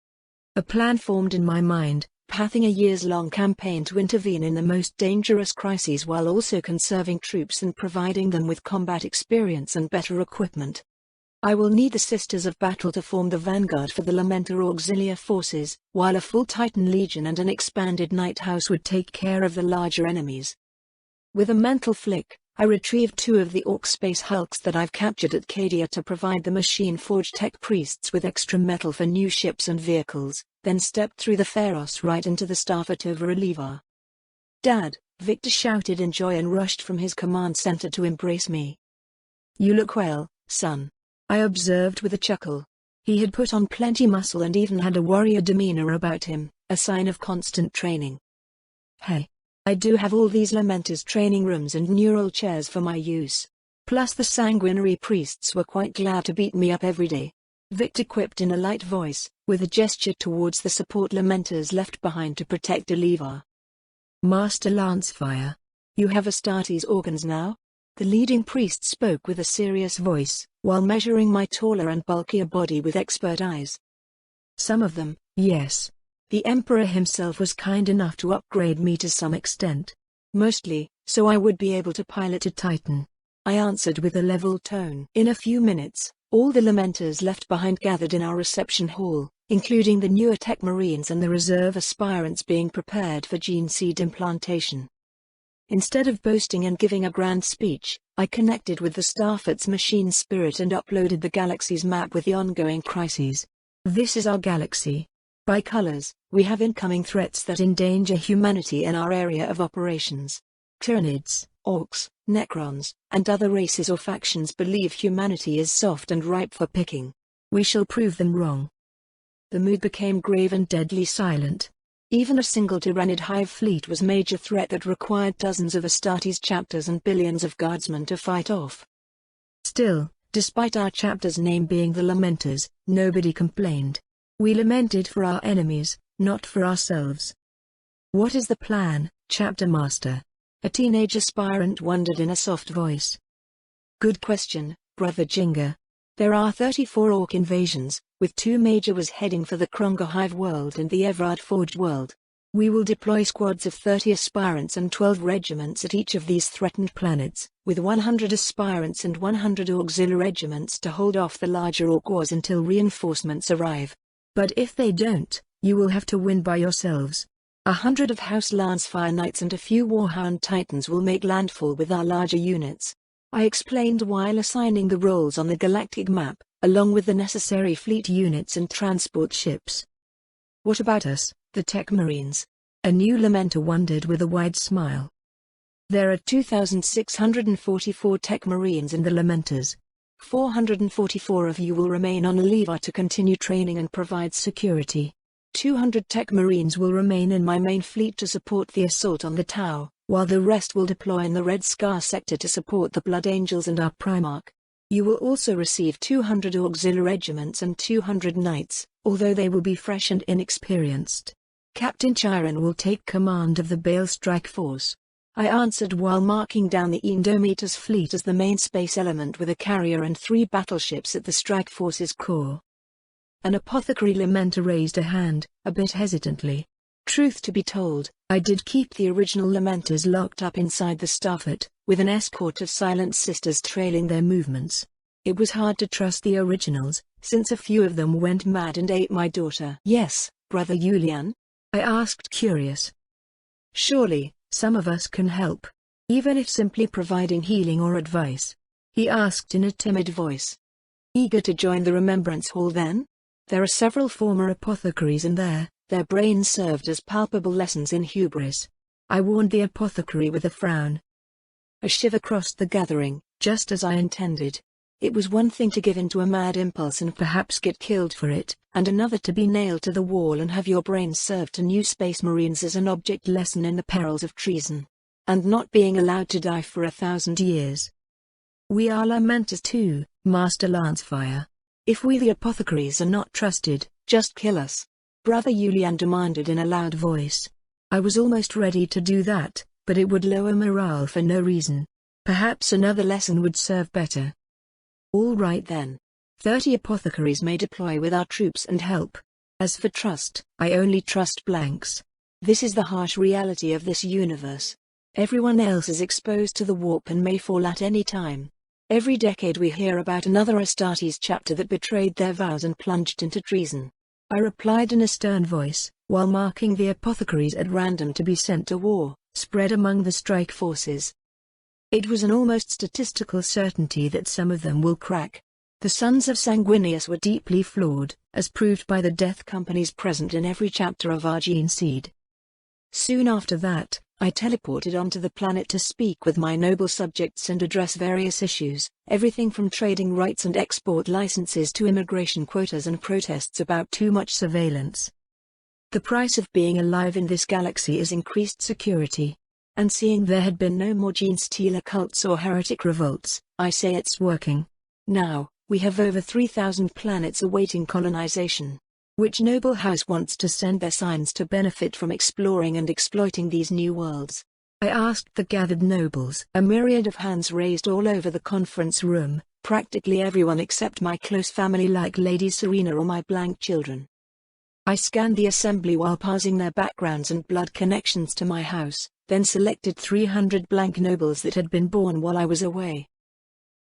A plan formed in my mind, pathing a years-long campaign to intervene in the most dangerous crises while also conserving troops and providing them with combat experience and better equipment. I will need the Sisters of Battle to form the vanguard for the Lamentor Auxilia forces, while a full Titan Legion and an expanded Night House would take care of the larger enemies. With a mental flick, I retrieved 2 of the Orc space hulks that I've captured at Cadia to provide the machine forge tech priests with extra metal for new ships and vehicles, then stepped through the Pharos right into the Starfleet over Relivar. Dad, Victor shouted in joy and rushed from his command center to embrace me. "You look well, son," I observed with a chuckle. He had put on plenty muscle and even had a warrior demeanor about him, a sign of constant training. "Hey, I do have all these Lamenters training rooms and neural chairs for my use. Plus the sanguinary priests were quite glad to beat me up every day," Victor quipped in a light voice, with a gesture towards the support Lamenters left behind to protect Oliva. "Master Lancefire, you have Astartes organs now?" The leading priest spoke with a serious voice, while measuring my taller and bulkier body with expert eyes. "Some of them, yes. The Emperor himself was kind enough to upgrade me to some extent. Mostly, so I would be able to pilot a Titan," I answered with a level tone. In a few minutes, all the Lamenters left behind gathered in our reception hall, including the newer Tech Marines and the reserve aspirants being prepared for gene seed implantation. Instead of boasting and giving a grand speech, I connected with the staff at's machine spirit and uploaded the galaxy's map with the ongoing crises. "This is our galaxy. By colors, we have incoming threats that endanger humanity in our area of operations. Tyranids, Orcs, Necrons, and other races or factions believe humanity is soft and ripe for picking. We shall prove them wrong." The mood became grave and deadly silent. Even a single Tyranid hive fleet was a major threat that required dozens of Astartes chapters and billions of guardsmen to fight off. Still, despite our chapter's name being the Lamenters, nobody complained. We lamented for our enemies, not for ourselves. "What is the plan, Chapter Master?" a teenage aspirant wondered in a soft voice. "Good question, Brother Jinga. There are 34 Orc invasions, with 2 major wars heading for the Kronga Hive world and the Evrard Forge world. We will deploy squads of 30 aspirants and 12 regiments at each of these threatened planets, with 100 aspirants and 100 auxiliary regiments to hold off the larger Orc wars until reinforcements arrive. But if they don't, you will have to win by yourselves. 100 of House Lancefire Knights and a few Warhound Titans will make landfall with our larger units," I explained while assigning the roles on the galactic map, along with the necessary fleet units and transport ships. "What about us, the Tech Marines?" a new Lamenter wondered with a wide smile. "There are 2,644 Tech Marines in the Lamenters. 444 of you will remain on Oliva to continue training and provide security. 200 Tech Marines will remain in my main fleet to support the assault on the Tau, while the rest will deploy in the Red Scar sector to support the Blood Angels and our Primarch. You will also receive 200 auxiliary regiments and 200 knights, although they will be fresh and inexperienced. Captain Chiron will take command of the Bale Strike Force," I answered while marking down the Indomitus fleet as the main space element with a carrier and 3 battleships at the Strike Force's core. An apothecary Lamenter raised a hand, a bit hesitantly. Truth to be told, I did keep the original Lamenters locked up inside the Stafford, with an escort of Silent Sisters trailing their movements. It was hard to trust the originals, since a few of them went mad and ate my daughter. "Yes, Brother Julian?" I asked curious. "Surely, some of us can help. Even if simply providing healing or advice," he asked in a timid voice. "Eager to join the Remembrance Hall then? There are several former apothecaries in there, their brains served as palpable lessons in hubris," I warned the apothecary with a frown. A shiver crossed the gathering, just as I intended. It was one thing to give in to a mad impulse and perhaps get killed for it, and another to be nailed to the wall and have your brains served to new Space Marines as an object lesson in the perils of treason. And not being allowed to die for 1,000 years. "We are Lamenters too, Master Lancefire. If we the apothecaries are not trusted, just kill us," Brother Julian demanded in a loud voice. I was almost ready to do that, but it would lower morale for no reason. Perhaps another lesson would serve better. "All right then. 30 apothecaries may deploy with our troops and help. As for trust, I only trust blanks. This is the harsh reality of this universe. Everyone else is exposed to the warp and may fall at any time. Every decade we hear about another Astartes chapter that betrayed their vows and plunged into treason," I replied in a stern voice, while marking the apothecaries at random to be sent to war, spread among the strike forces. It was an almost statistical certainty that some of them will crack. The sons of Sanguinius were deeply flawed, as proved by the death companies present in every chapter of our gene seed. Soon after that, I teleported onto the planet to speak with my noble subjects and address various issues, everything from trading rights and export licenses to immigration quotas and protests about too much surveillance. The price of being alive in this galaxy is increased security. And seeing there had been no more gene stealer cults or heretic revolts, I say it's working. Now, we have over 3,000 planets awaiting colonization. Which noble house wants to send their scions to benefit from exploring and exploiting these new worlds? I asked the gathered nobles. A myriad of hands raised all over the conference room, practically everyone except my close family like Lady Serena or my blank children. I scanned the assembly while parsing their backgrounds and blood connections to my house, then selected 300 blank nobles that had been born while I was away.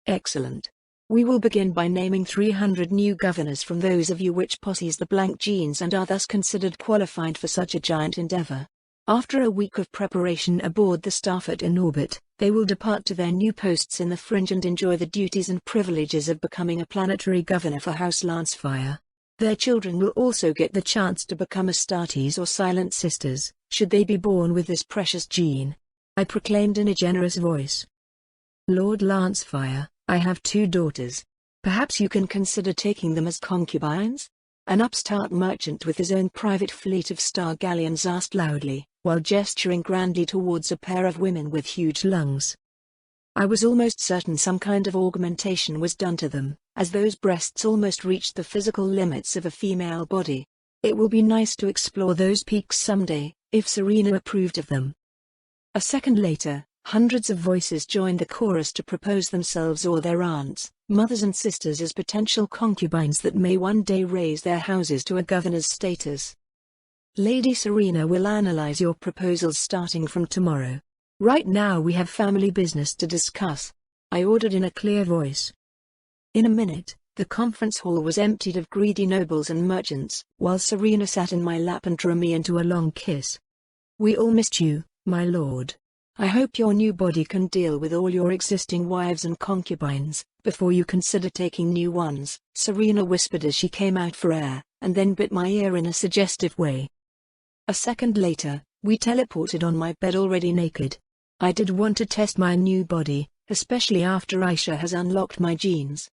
Excellent. We will begin by naming 300 new governors from those of you which possess the blank genes and are thus considered qualified for such a giant endeavor. After a week of preparation aboard the Starfleet in orbit, they will depart to their new posts in the fringe and enjoy the duties and privileges of becoming a planetary governor for House Lancefire. Their children will also get the chance to become Astartes or Silent Sisters, should they be born with this precious gene. I proclaimed in a generous voice. Lord Lancefire, I have 2 daughters. Perhaps you can consider taking them as concubines? An upstart merchant with his own private fleet of star galleons asked loudly, while gesturing grandly towards a pair of women with huge lungs. I was almost certain some kind of augmentation was done to them, as those breasts almost reached the physical limits of a female body. It will be nice to explore those peaks someday, if Serena approved of them. A second later, hundreds of voices joined the chorus to propose themselves or their aunts, mothers and sisters as potential concubines that may one day raise their houses to a governor's status. Lady Serena will analyze your proposals starting from tomorrow. Right now we have family business to discuss, I ordered in a clear voice. In a minute, the conference hall was emptied of greedy nobles and merchants, while Serena sat in my lap and drew me into a long kiss. We all missed you, my lord. I hope your new body can deal with all your existing wives and concubines, before you consider taking new ones, Serena whispered as she came out for air, and then bit my ear in a suggestive way. A second later, we teleported on my bed already naked. I did want to test my new body, especially after Aisha has unlocked my genes.